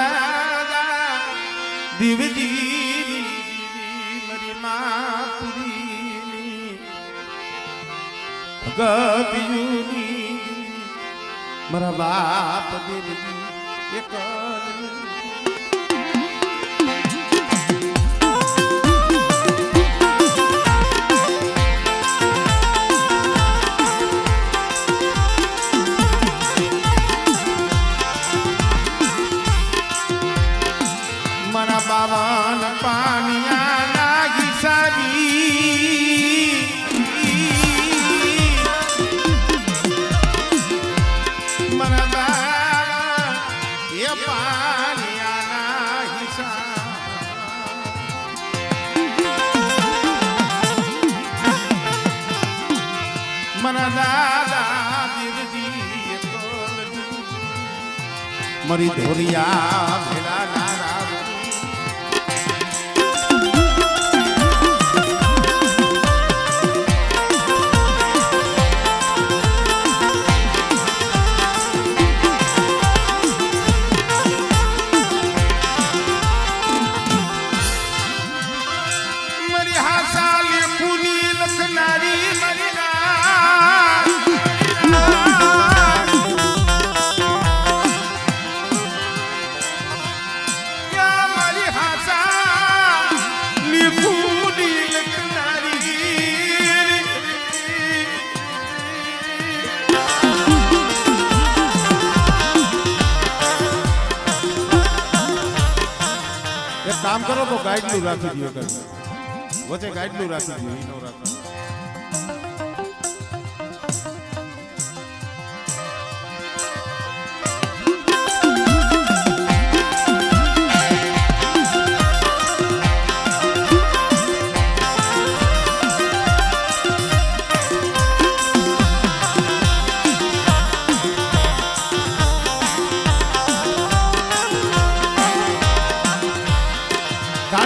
દાદા દીવજી મારી માતુરી ભગતયુની મારા બાપ દેવજી એક બાવન પાનિયા નાગી સારી મના બાવા એ પાનિયા નાગી મના દાદા દીવજી મરી ધોરિયા ભેલા નારા काम करो तो गाइड नु राखी दियो कर वचे गाइड नु राखी दियो ईनो राखो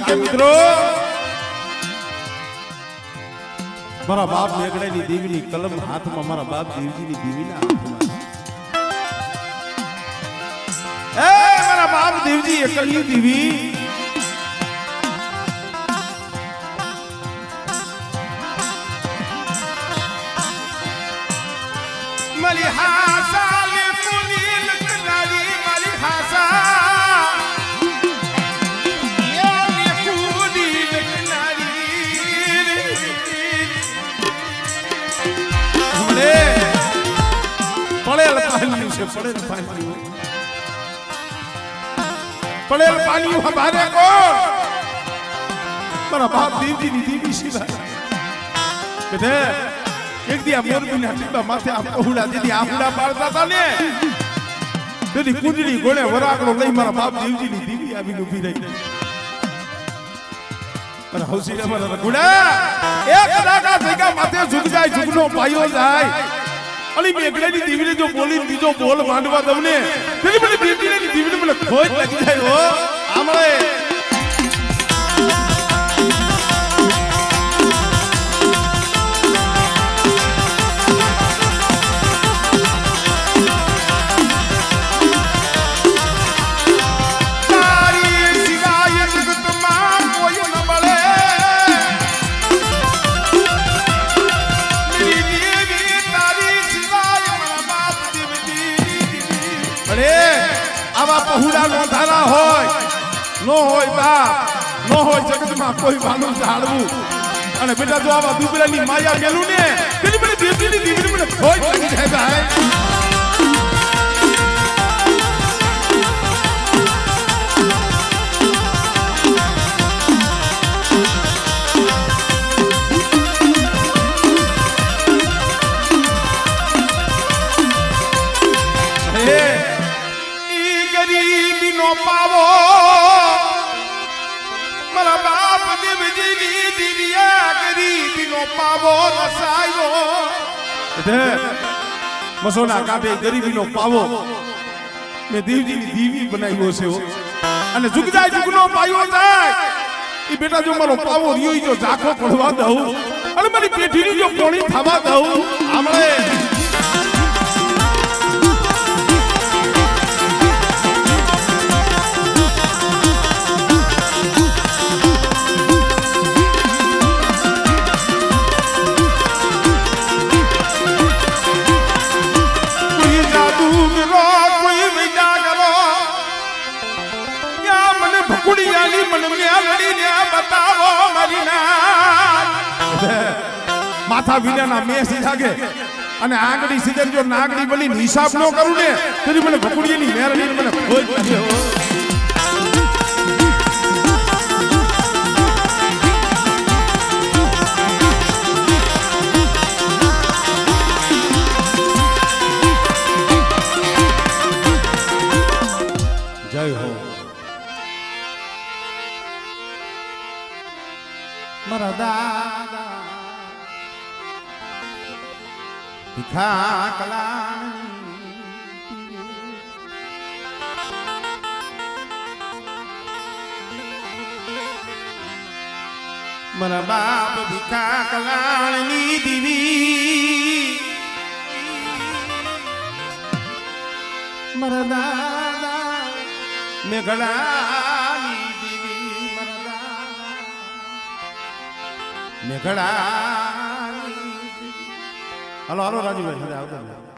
के मित्रों मारा बाप मेघड़े नी देवी नी कलम हाथ में मारा बाप देवजी नी देवी ना हाथ में मारा बाप देवजी एकली देवी मलिहासा ले पुनील कनारी मलिहासा पड़ेल पानी से पड़ेल पानी हमारे को मेरा बाप देवजी नी देवी शिवा बेटे एक दिया मोर बिना टिपा माथे आपको हुड़ा दीदी आप हुड़ा पाड़ता था ने दीदी कुंडली गोले वराकड़ो लई मारा बाप देवजी नी देवी आवी उभी रही मेरा हौसी ने मारा गुड़ा एक रागा जगह माथे झुक जाए झुकनो पायो जाए अली मेघड़े नी देवी ने जो बोली बीजो बोल मांडवा दवने तेरी बड़ी देवी ने देवी ने મને ખોજ લાગી જાય હો આમળે बहुड़ा नो धारा होय नो होय बाप नो होय जगत में कोई भानु झाड़ू अने बेटा जो आवा दुबरानी माया गेलू ने तेरी बड़ी देवी नी देवी ने खोज लगी जाए भाई पावो मेरा बाप देवजी नी दिव्या गरीबी नो पावो नसायो मसोना काटे गरीबी नो पावो ने देवजी नी दीवी बनायो छे અને झुक जाए झुकनो पायो जाए ई बेटा जो मारो पावो रियो जो झाखो પડવા દઉં અને મારી પેઠીની જો કોણી થાવા દઉં આમળે વિનાની મન મેલડીને બતાવો મારી ના માથા વિનાના મેં સીધાગે અને આંગળી સીધે જો નાગડી બની હિસાબ ન કરું ને તો મને ભકુડીની મેરડી મને ખોજ પડ્યો જય હો મારા દાદા ભીખા કલાણી મારા બાપ ભીખા કલાણની દીવી મારા દાદા મેઘડાની દીવી મારા દાદા મેઘડાની હાલો હાલો રાજુભાઈ આવતા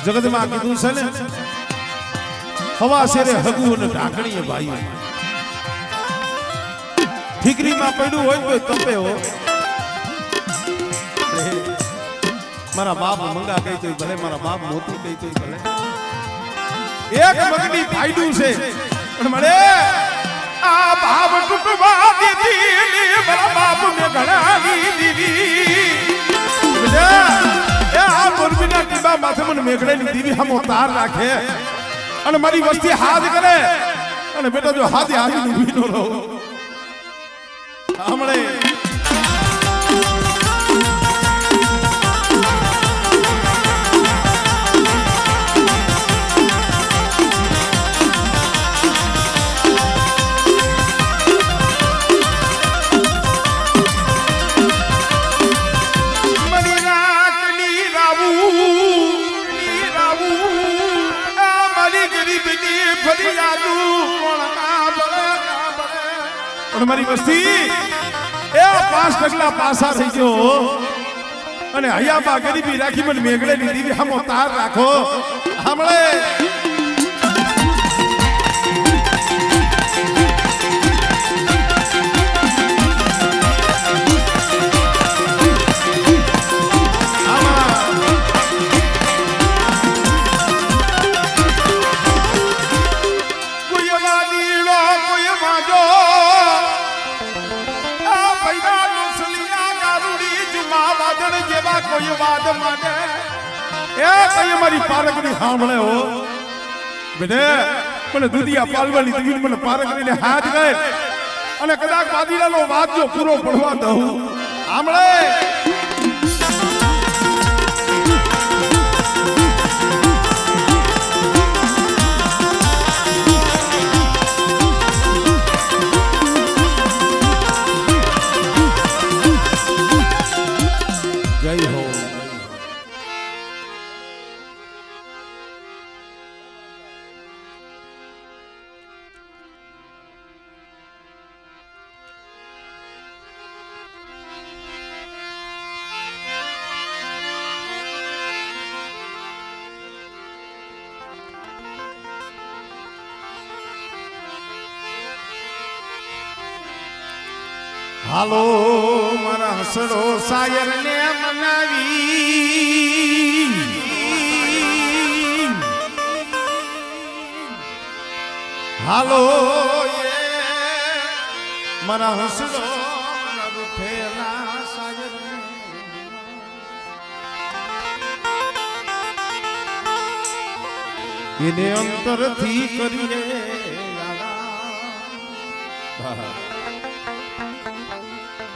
જગતમાં કીધું છે ને હવા શેરે હગુ અને ઢાંકણીએ ભાઈ ઠીકરીમાં પડ્યું હોય તો તપે હો મારા બાપ મંગા કહી તો ભલે મારા બાપ મોતી કહી તો ભલે એક મગની ફાયદું છે પણ મળે આ ભાવ તૂટવા દીધી મારા બાપ ને ઘણાની દીવી આ મોરબીના ટીબા માથે મને મેઘડાની દીવી હમો તાર રાખે અને મારી વસ્તી હાથ કરે અને બેટા જો હાથે હાથી ઊભી ન રહો હમણે મારી વસ્તી એ 5 ડગલા પાસા થઈ ગયો અને હૈયાબા ગરીબી રાખી મને મેઘડેની દીવી હમો તાર રાખો હમણે કોઈ વાત માને એ કઈ મારી પારકની સાંભળે હો બેટે મને દુધિયા પાલવાની દીવી મને પારકરીને હાથ ગયે અને કદાચ બાદીડાનો વાત જો પૂરો પડવા દઉં સાંભળે જય હો હાલો મારા હસડો શાયર ને મનાવી હાલો મારા હસડો મારા રૂઠેલા શાયર એને અંતરથી કરીએ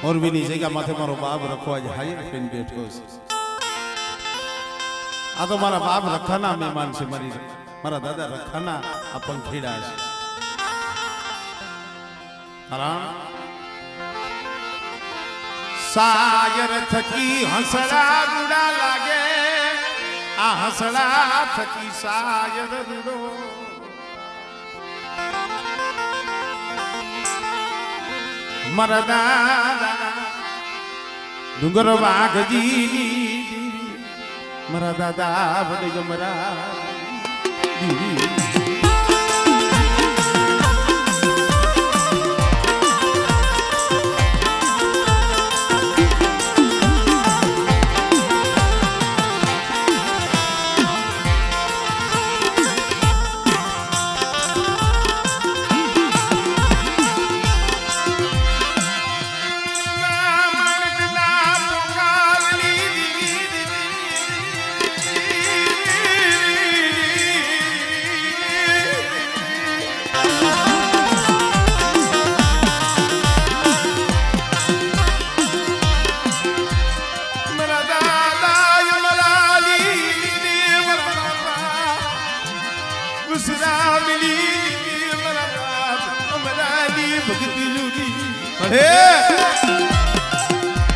મોરબીની જગ્યા માથે મારો બાપ રખવા જ હાયર ફેન બેઠો છે. આ તો મારા બાપ રખાના મહેમાન છે, મારા દાદા રખાના આ પંખીડા છે. સાયર થકી હસડા રૂડા લાગે, આ હસડા થકી સાયર રૂડો મારા દાદા ડુંગર વાઘજી મારા દાદા વડે જમરા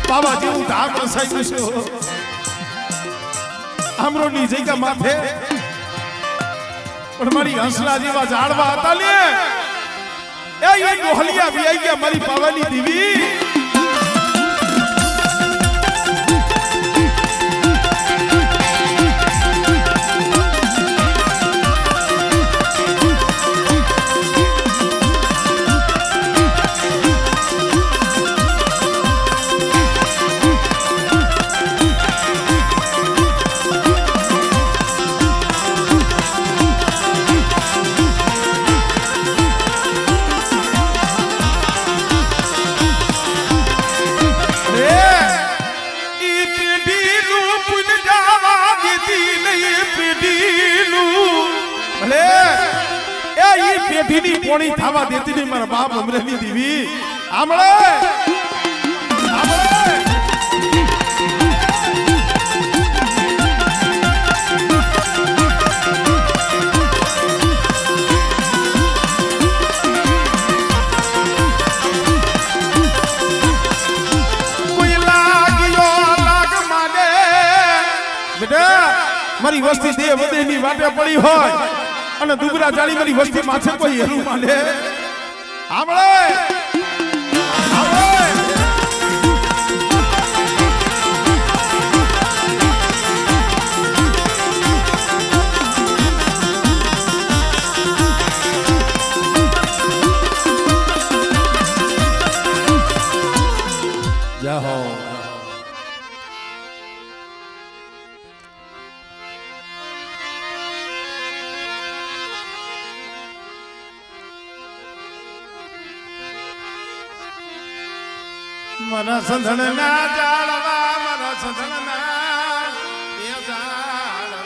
બાબા જેવું ધાક રસાઈ છે આમરો ની જગ્યા માથે, પણ મારી હંસલા જેવા ઝાડવા હતા લે એ ડોહલિયા વિયાઈ ગયા મારી પાવાની દીવી. પેઢીની પોણી થવા દેતી નહીં મારા બાપ અમરેલી દીવી. આમળે કોઈ લાગ્યો લાગ માને બેટા મારી વસ્તી દેવ વધેની વાટે પડી હોય અને દુબરા જાળી મારી વસ્તી માથે કોઈ હેરું માને. આમળે જા હો મારા સંધણના જાળવા મારા સંધણના એ જાળવા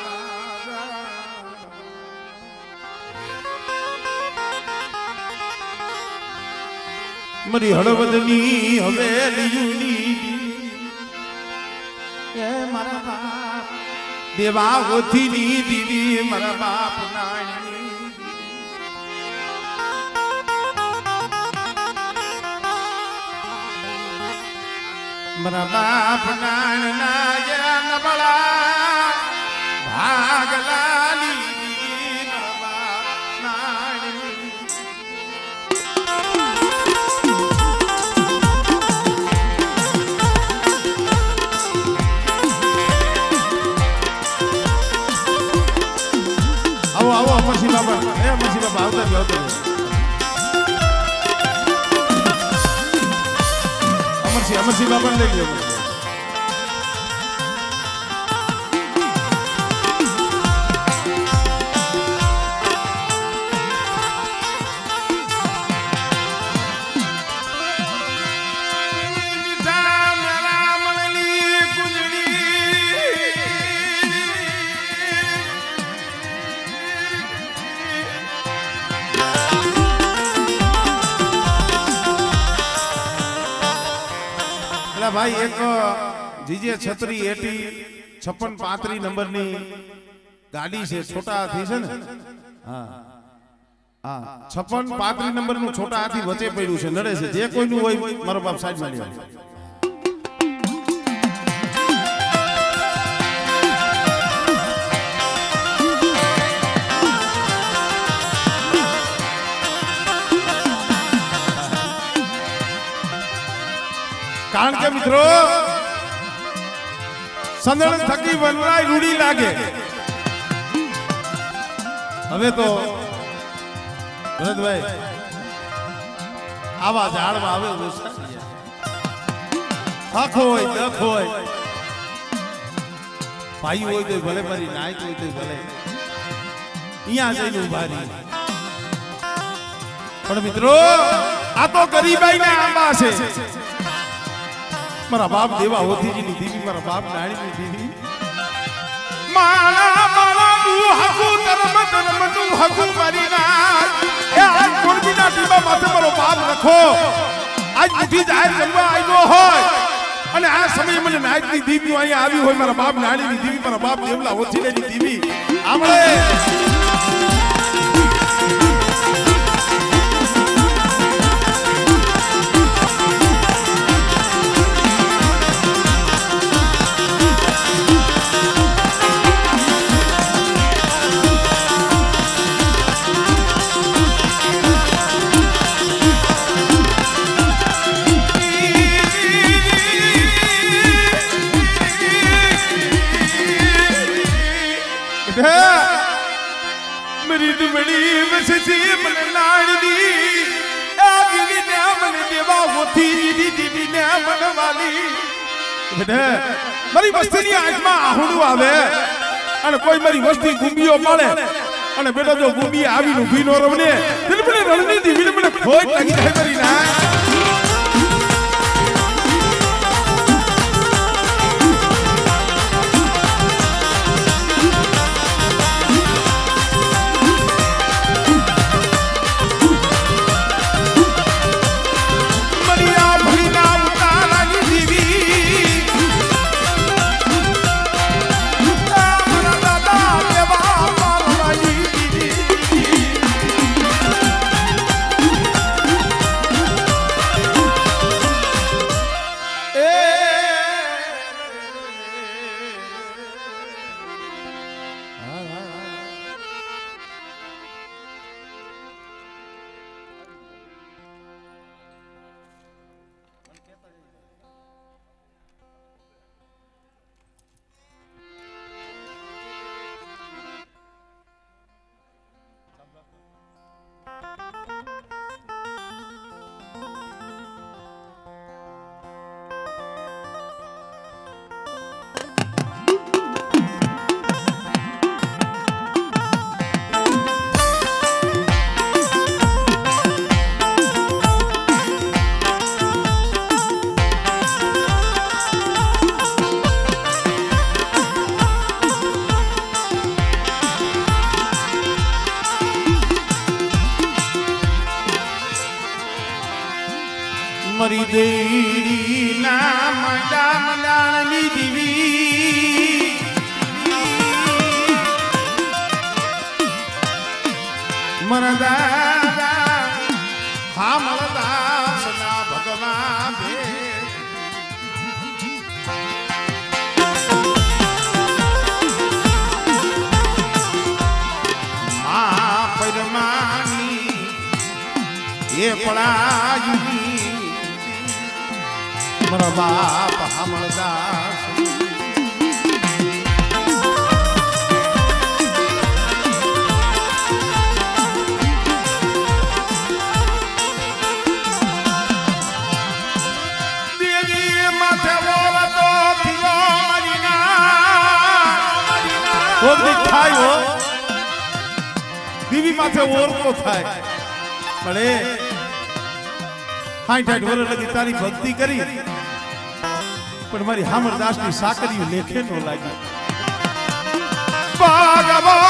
મારી હળવદની હવેલીની એ મારા બાપ દેવાઓથીની દીવી મારા બાપ નાની મારા બાપ નાના નબળા ભાગલાલી મારા બાપ નાની. આવો આવો અમરસિંહ બાબા, અમરસિંહ બાબા આવતા જ આવતા અમરસિંહ બાબા લઈ લો. ભાઈ એક જીજે 3680 નંબરની ગાડી છે છોટા હાથી છે ને હા હા 5635 નંબરનું છોટા હાથી વચ્ચે પડ્યું છે નડે છે જે કોઈનું હોય મારો બાપ સાઈડ માં લેવા કારણ કે મિત્રો સંદણ થકી વનરાય રૂડી લાગે હવે તો ભરતભાઈ આવા ઝાડમાં આવે હક હોય દખ હોય ભાઈ હોય તો ભલે મારી નાયક હોય તો ભલે અહીંયા જઈને ઉભા રહી પણ મિત્રો આ તો ગરીબાઈ ના આંબા છે મારા બાપ દેવા હોતીજીની દીવી મારા બાપ નાણીની દીવી મારા મારા નું હકુ ધર્મ નું હકુ મારી ના એ આજ કોણબીના ટીબા માથે મારો બાપ રખો આજ ઉઠી જાહેર કરવા આવ્યો હોય અને આ સમયે મને નાયકની દીવી અહીંયા આવી હોય મારા બાપ નાણીની દીવી મારા બાપ દેવલા હોતીજીની દીવી આપણે मेरी बड़ी बसती मन लाड़ी आदमी ने मन देवा होती दीदी ने मन वाली बेटे मारी वस्ती ની આંખમાં આહુડું આવે અને કોઈ મારી વસ્તી ગુંબીઓ પાડે અને બેટા જો ગુંબી આવીને ઊભી નો રવને દિલ મને રણનીતિ વિલ મને ખોટ લાગી જાય મારી ના મરી દેડી ના મજા મજાણની દીવી મરદા હા મરદા સના ભગવાન બે મા પરમાની એ પડાયું મારા બાપ હમણદાસ દેવી માથે ઓરતો થયો મરીના ઓરતી થાય હો દેવી માથે ઓરતો થાય મળે 60 વર્ષ લગી તારી ભક્તિ કરી પણ મારી હામરદાસ ની સાકરીઓ લેખે નો લાગી ભગવાન